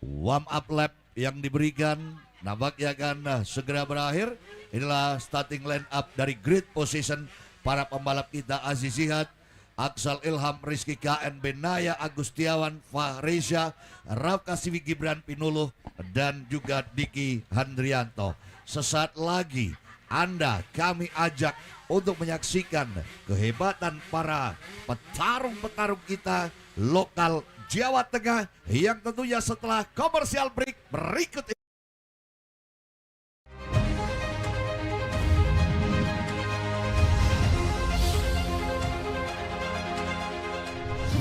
warm up lap yang diberikan nampaknya akan segera berakhir. Inilah starting line up dari grid position para pembalap kita: Aziz Zihat, Aksal Ilham, Rizky KN, Benaya Agustiawan, Fahreza, Rafka Siwi, Gibran Pinuluh, dan juga Diki Handrianto. Sesaat lagi kami ajak untuk menyaksikan kehebatan para petarung-petarung kita lokal Jawa Tengah yang tentunya setelah komersial break berikut ini.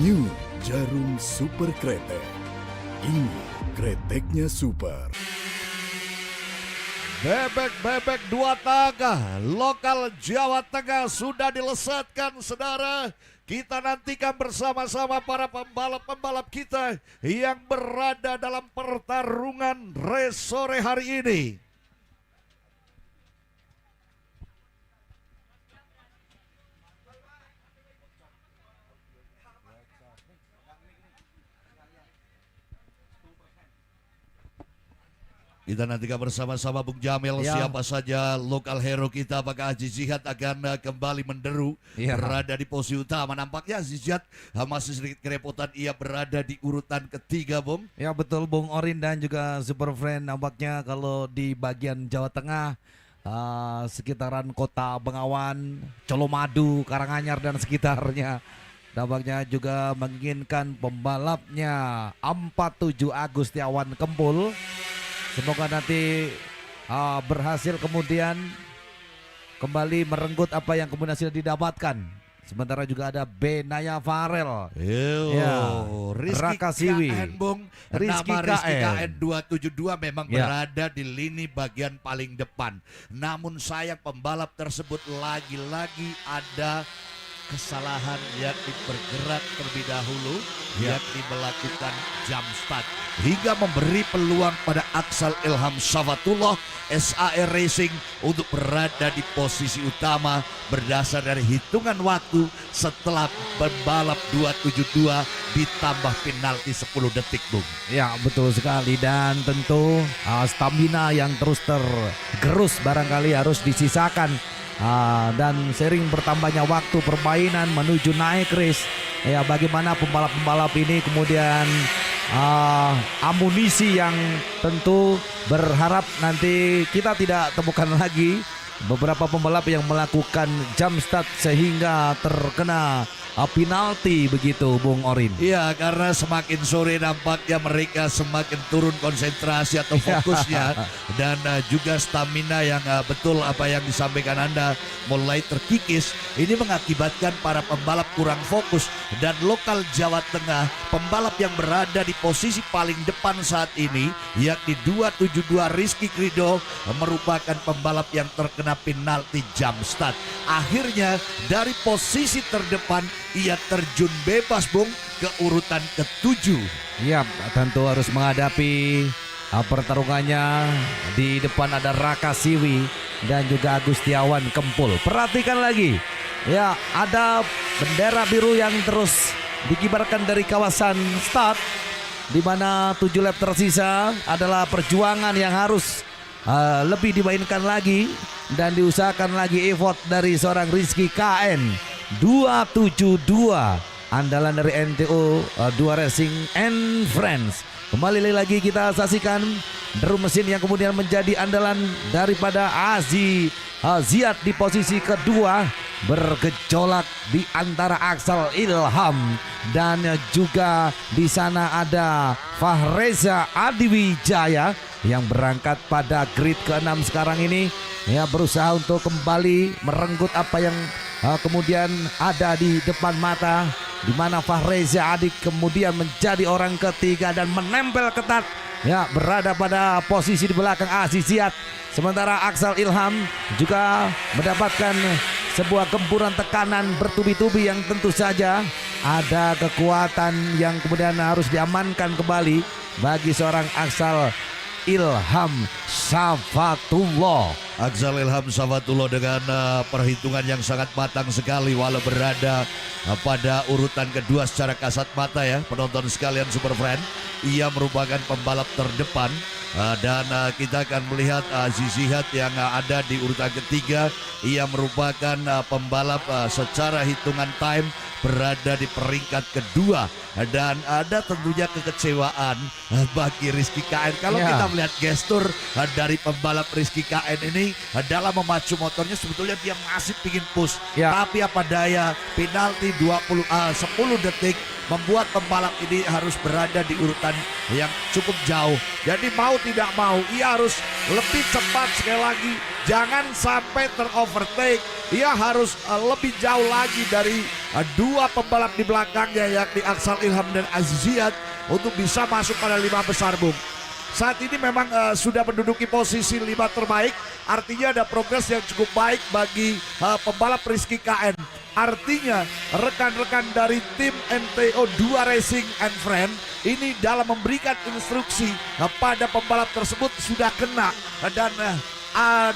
New Jarum Super Kretek. Ini kreteknya super. Bebek-bebek dua tangga lokal Jawa Tengah sudah dilesatkan, saudara. Kita nantikan bersama-sama para pembalap-pembalap kita yang berada dalam pertarungan race sore hari ini. Kita nantikan bersama-sama Bung Jamil siapa saja lokal hero kita. Apakah Aziz Zihat akan kembali menderu berada di posisi utama. Nampaknya Aziz Zihat masih sedikit kerepotan, ia berada di urutan ketiga, Bung. Ya betul Bung Orin dan juga Super Friend. Nampaknya kalau di bagian Jawa Tengah sekitaran kota Bengawan, Colomadu, Karanganyar dan sekitarnya, nampaknya juga menginginkan pembalapnya 47 Agustiawan Kempul. Semoga nanti berhasil kemudian kembali merenggut apa yang kemudian sudah didapatkan. Sementara juga ada Benaya Farel, Raka Siwi, Rizky KN 272 memang berada di lini bagian paling depan. Namun sayang pembalap tersebut lagi-lagi ada kesalahan, yakni bergerak terlebih dahulu, yakni melakukan jump start hingga memberi peluang pada Aksal Ilham Safatullah SAR Racing untuk berada di posisi utama berdasar dari hitungan waktu setelah pembalap 272 ditambah penalti 10 detik, Bung. Ya betul sekali, dan tentu stamina yang terus tergerus barangkali harus disisakan. Dan sering bertambahnya waktu permainan menuju naik race, ya bagaimana pembalap-pembalap ini kemudian amunisi yang tentu berharap nanti kita tidak temukan lagi beberapa pembalap yang melakukan jump start sehingga terkena penalti begitu, Bung Orin. Iya, karena semakin sore nampaknya mereka semakin turun konsentrasi atau fokusnya dan juga stamina yang betul apa yang disampaikan Anda mulai terkikis. Ini mengakibatkan para pembalap kurang fokus, dan lokal Jawa Tengah pembalap yang berada di posisi paling depan saat ini yakni 272 Rizky Krido merupakan pembalap yang terkena penalti jump start. Akhirnya dari posisi terdepan ia terjun bebas, Bung, ke urutan ke-7. Iya, tentu harus menghadapi pertarungannya. Di depan ada Raka Siwi dan juga Agustiawan Kempul. Perhatikan lagi, ya ada bendera biru yang terus dikibarkan dari kawasan start, di mana 7 lap tersisa adalah perjuangan yang harus lebih dimainkan lagi dan diusahakan lagi effort dari seorang Rizky KN 272, andalan dari NTO 2 Racing and Friends. Kembali lagi kita saksikan drum mesin yang kemudian menjadi andalan daripada Aziz Zihat di posisi kedua, bergejolak di antara Aksal Ilham dan juga di sana ada Fahreza Adiwijaya yang berangkat pada grid ke-6 sekarang ini, ya berusaha untuk kembali merenggut apa yang kemudian ada di depan mata, di mana Fahreza Adik kemudian menjadi orang ketiga dan menempel ketat, ya berada pada posisi di belakang Aziz Zihat. Sementara Aksal Ilham juga mendapatkan sebuah gempuran tekanan bertubi-tubi yang tentu saja ada kekuatan yang kemudian harus diamankan kembali bagi seorang Aksal Ilham Safatullah. Aksal Ilham Safatullah dengan perhitungan yang sangat matang sekali walau berada pada urutan kedua secara kasat mata ya penonton sekalian super friend. Ia merupakan pembalap terdepan dan kita akan melihat Zizihat yang ada di urutan ketiga. Ia merupakan pembalap secara hitungan time berada di peringkat kedua dan ada tentunya kekecewaan bagi Rizky KN kalau Ya. kita melihat gestur dari pembalap Rizky KN ini dalam memacu motornya sebetulnya dia masih pingin push Ya. tapi apa daya penalti 10 detik membuat pembalap ini harus berada di urutan yang cukup jauh. Jadi mau tidak mau ia harus lebih cepat sekali lagi. Jangan sampai terovertake. Ia harus lebih jauh lagi dari dua pembalap di belakangnya yakni Aksal Ilham dan Aziziat untuk bisa masuk pada 5 besar, Bung. Saat ini memang sudah menduduki posisi 5 terbaik. Artinya ada progres yang cukup baik bagi pembalap Rizky KN. Artinya rekan-rekan dari tim NTO 2 Racing and Friend ini dalam memberikan instruksi pada pembalap tersebut sudah kena. Dan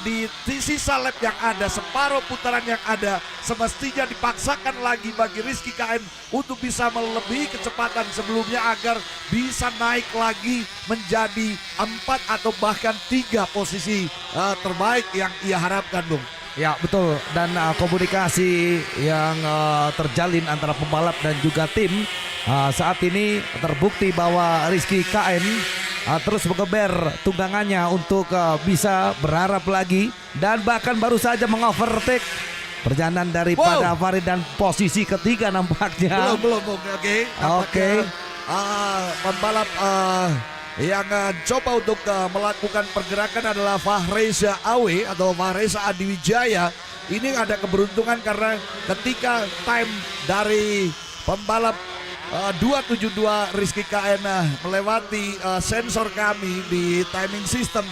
di sisa lap yang ada, separuh putaran yang ada, semestinya dipaksakan lagi bagi Rizky KN untuk bisa melebihi kecepatan sebelumnya agar bisa naik lagi menjadi 4 atau bahkan 3 posisi terbaik yang ia harapkan, Bung. Ya betul, dan komunikasi yang terjalin antara pembalap dan juga tim saat ini terbukti bahwa Rizky KN terus mengeber tunggangannya untuk bisa berharap lagi dan bahkan baru saja mengovertake perjalanan daripada Farid dan posisi ketiga nampaknya. Belum, oke. Oke. Pembalap yang coba untuk melakukan pergerakan adalah Fahreza Awe atau Fahreza Adiwijaya. Ini ada keberuntungan karena ketika time dari pembalap 272 Rizky KN melewati sensor kami di timing system,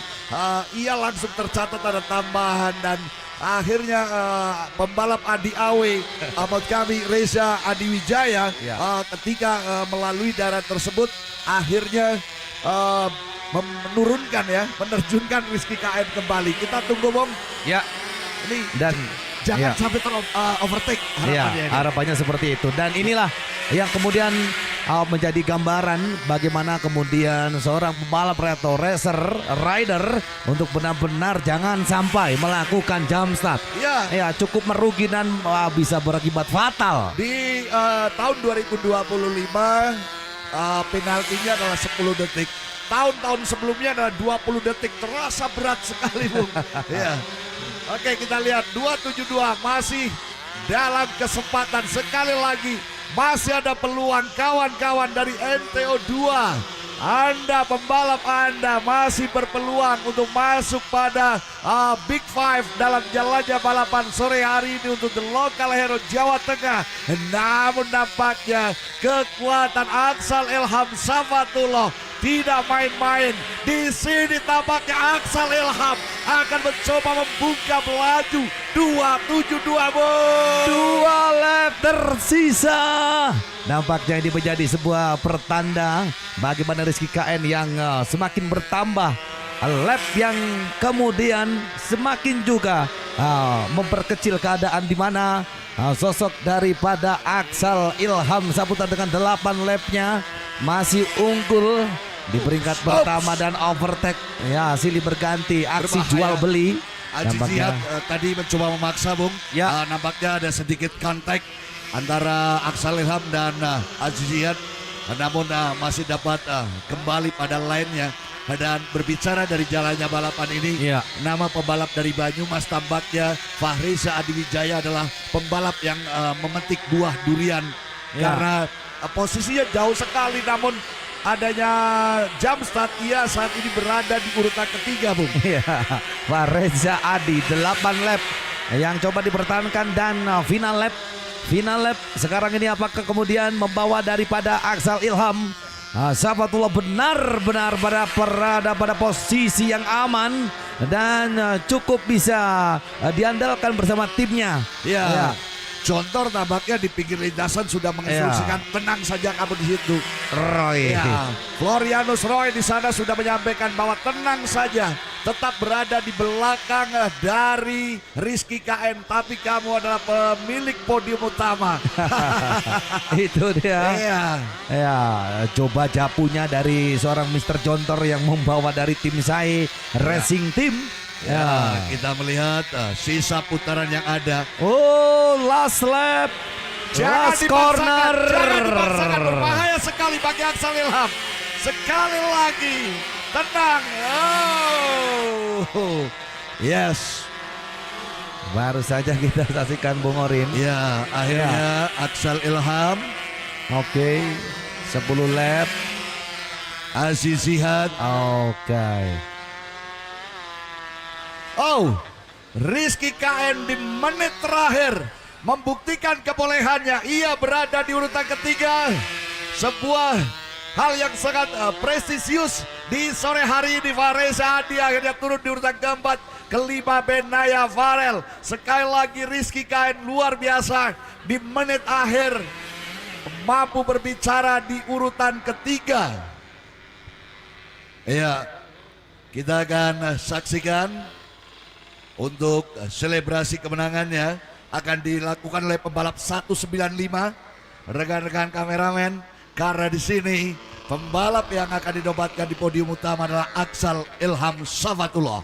ia langsung tercatat ada tambahan dan akhirnya pembalap Adi Awe Ahmad kami Reza Adiwijaya ketika melalui daerah tersebut akhirnya menerjunkan Rizky KN kembali. Kita tunggu, Bung. Ya. Ini Dan jangan sampai overtake harapannya. harapannya seperti itu. Dan inilah yang kemudian menjadi gambaran bagaimana kemudian seorang pembalap atau racer rider untuk benar-benar jangan sampai melakukan jump start. Ya cukup merugi dan bisa berakibat fatal. Di tahun 2025 penaltinya adalah 10 detik. Tahun-tahun sebelumnya adalah 20 detik. Terasa berat sekali, Bung. Ya. Oke, kita lihat 272 masih dalam kesempatan sekali lagi. Masih ada peluang kawan-kawan dari NTO 2. Anda pembalap Anda masih berpeluang untuk masuk pada Big Five dalam jalannya balapan sore hari ini untuk The Local Hero Jawa Tengah. Namun nampaknya kekuatan Aksal Ilham Safatullah tidak main-main. Di sini tampaknya Aksal Ilham akan mencoba membuka melaju 272, Bung. 2 lap tersisa. Nampaknya ini menjadi sebuah pertanda bagaimana Rizky KN yang semakin bertambah. Lap yang kemudian semakin juga memperkecil keadaan di mana sosok daripada Aksal Ilham Saputra dengan 8 lapnya masih unggul di peringkat pertama dan overtake. Ya silih berganti aksi Berbahaya. jual beli. Aziziat tadi mencoba memaksa, Bung. Ya. Nampaknya ada sedikit kontak antara Aksal Ilham dan Aziziat. Namun masih dapat kembali pada line-nya. Dan berbicara dari jalannya balapan ini, Ya. nama pembalap dari Banyumas tampaknya Fahreza Adiwijaya adalah pembalap yang memetik buah durian. Ya. Karena posisinya jauh sekali, namun adanya jump start ia saat ini berada di urutan ketiga, Bung. Ya, Fahreza Adi 8 lap yang coba dipertahankan dan final lap sekarang ini apakah kemudian membawa daripada Aksal Ilham Safatullah benar-benar berada pada posisi yang aman dan cukup bisa diandalkan bersama timnya. Ya. Jontor tampaknya di pinggir lintasan sudah menginstruksikan tenang saja kamu di situ. Roy. Ya, Florianus Roy di sana sudah menyampaikan bahwa tenang saja, tetap berada di belakang dari Rizky KN, tapi kamu adalah pemilik podium utama. Itu dia. Iya. Ya, coba japunya dari seorang Mr. Jontor yang membawa dari tim saya Racing Team. Ya, kita melihat sisa putaran yang ada. Oh, last lap. Last corner. Jangan dipaksakan, berbahaya sekali bagi Aksal Ilham. Sekali lagi, tenang. Oh, yes. Baru saja kita saksikan Bung Orin. Ya, akhirnya Aksal Ilham, Oke, 10 lap. Aziz Zihad. Oke. Oh, Rizky KN di menit terakhir membuktikan kebolehannya. Ia berada di urutan ketiga. Sebuah hal yang sangat prestisius di sore hari ini. Fareza Adi akhirnya turun di urutan keempat. Kelima Benaya Farel. Sekali lagi Rizky KN luar biasa di menit akhir mampu berbicara di urutan ketiga. Ya, kita akan saksikan untuk selebrasi kemenangannya akan dilakukan oleh pembalap 195, rekan-rekan kameramen, karena di sini pembalap yang akan dinobatkan di podium utama adalah Aksal Ilham Safatullah.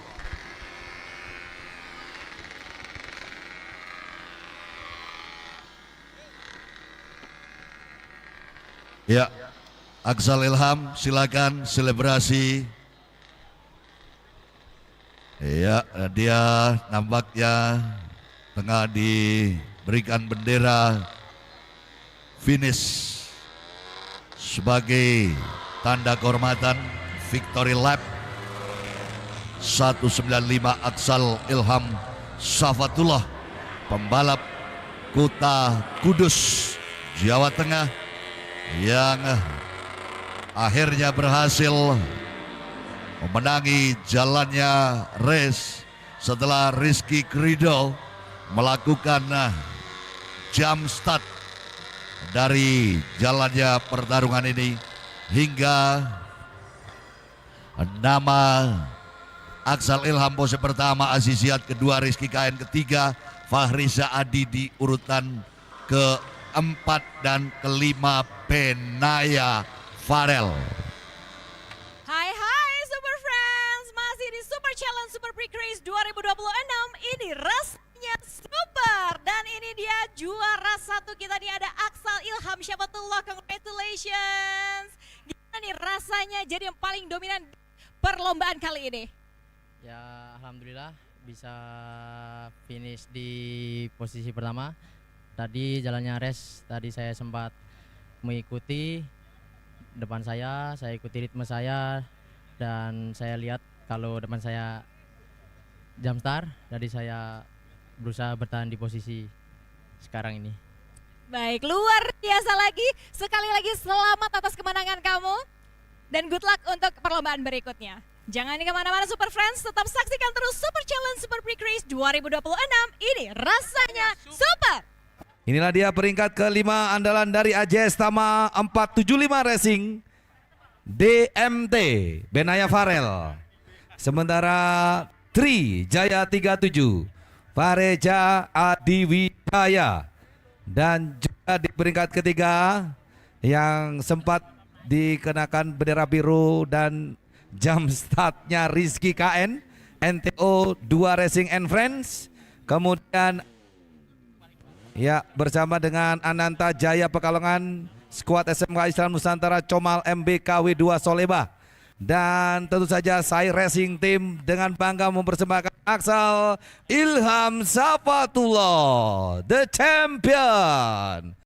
Ya, Aksal Ilham, silakan selebrasi. Ya, dia nampaknya tengah diberikan bendera finish sebagai tanda kehormatan victory lap 195 Aksal Ilham Safatullah, pembalap Kota Kudus, Jawa Tengah, yang akhirnya berhasil memenangi jalannya race setelah Rizky Krido melakukan jump start dari jalannya pertarungan ini, hingga nama Aksal Ilham pose pertama, Aziz Zihad kedua, Rizky KN ketiga, Fahriza Adi di urutan keempat, dan kelima Benaya Farel. Hai Super Friends, masih di Super Challenge Super Pre-Race 2026. Ini rasanya super, dan ini dia juara satu kita nih, ada Aksal Ilham Safatullah. Congratulations. Gimana nih rasanya jadi yang paling dominan perlombaan kali ini? Ya, alhamdulillah bisa finish di posisi pertama. Tadi jalannya race, tadi saya sempat mengikuti depan saya ikuti ritme saya, dan saya lihat kalau depan saya jam start, jadi saya berusaha bertahan di posisi sekarang ini. Baik, luar biasa lagi. Sekali lagi selamat atas kemenangan kamu, dan good luck untuk perlombaan berikutnya. Jangan kemana-mana Super Friends, tetap saksikan terus Super Challenge Super Pre-Race 2026. Ini rasanya super. Inilah dia peringkat kelima andalan dari AJS Tama 475 Racing, DMT Benaya Farel. Sementara Tri Jaya 37 Fareja Adi Wijaya, dan juga di peringkat ketiga yang sempat dikenakan bendera biru dan jam startnya Rizky KN, NTO 2 Racing and Friends. Kemudian ya, bersama dengan Ananta Jaya Pekalongan, skuad SMK Islam Nusantara Comal MBKW 2 Soleba. Dan tentu saja saya Racing Team dengan bangga mempersembahkan Aksal Ilham Safatullah, the champion.